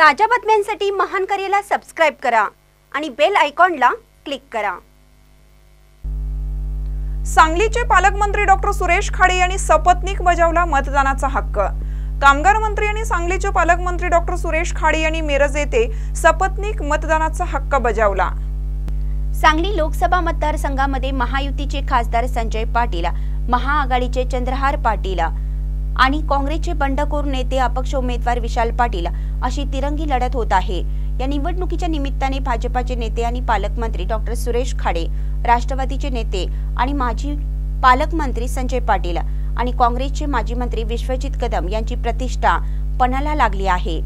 ताज्या बातम्यांसाठी महान करेला सबस्क्राइब करा आणि बेल आयकॉनला क्लिक करा। सांगलीचे पालकमंत्री डॉक्टर सुरेश खाडे यांनी सपत्नीक बजावला मतदानाचा हक्क। कामगार मंत्री आणि सांगलीचे पालकमंत्री डॉक्टर सुरेश खाडे यांनी मिरज येथे सपत्नीक मतदानाचा हक्क बजावला। सांगली लोकसभा मतदारसंघामध्ये महायुतीचे खासदार संजय पाटील, महाआघाडीचे चंद्रहार पाटील आणि काँग्रेसचे बंडखोर नेते अपक्ष उमेदवार विशाल पाटील अशी तिरंगी लढत होत आहे। या निवडणुकीच्या निमित्ताने भाजपाचे नेते आणि पालकमंत्री डॉक्टर सुरेश खाडे, राष्ट्रवादीचे नेते आणि माजी पालकमंत्री संजय पाटील आणि काँग्रेसचे माजी मंत्री विश्वजित कदम यांची प्रतिष्ठा पणाला लागली आहे।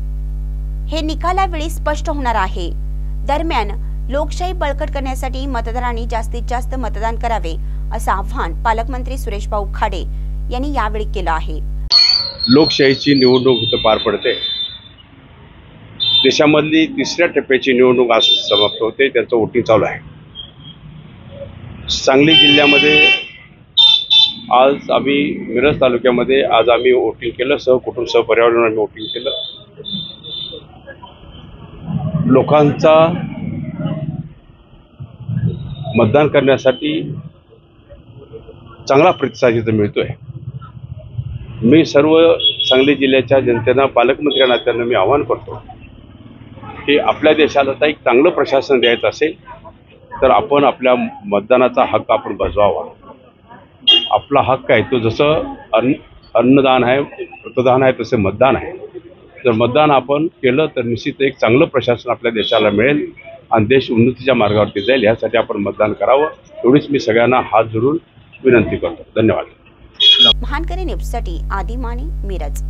हे निकालावेळी स्पष्ट होणार आहे। दरम्यान लोकशाही बळकट करण्यासाठी मतदारांनी जास्तीत जास्त मतदान करावे असं आवाहन पालकमंत्री सुरेश भाऊ खाडे यांनी यावेळी केलं आहे। लोकशाहीची निवडणूक इथं पार पडते। देशामधली तिसऱ्या टप्प्याची निवडणूक आज समाप्त होते, त्याचं वोटिंग चालू आहे। सांगली जिल्ह्यामध्ये आज आम्ही मिरज तालुक्यामध्ये आज आम्ही वोटिंग केलं, सहकुटुंब सहपर्यावरण आम्ही वोटिंग केलं। लोकांचा मतदान करण्यासाठी चांगला प्रतिसाद इथं मिळतोय। मी सर्व सांगली जिल्ह्याच्या जनतेला पालकमंत्री या नात्यानं मी आवाहन करतो की आपल्या देशाला आता एक चांगलं प्रशासन द्यायचं असेल तर आपण आपल्या मतदानाचा हक्क आपण बजवावा। आपला हक्क आहे तो जसं अन्नदान आहे, रक्तदान आहे, तसे मतदान आहे। जर मतदान आपण केलं तर निश्चित एक चांगलं प्रशासन आपल्या देशाला मिळेल आणि देश उन्नतीच्या मार्गावरती जाईल। यासाठी आपण मतदान करावं, एवढीच मी सगळ्यांना हात जोडून विनंती करतो। धन्यवाद। महान करे न्यूजसाठी आदी माने, मिरज।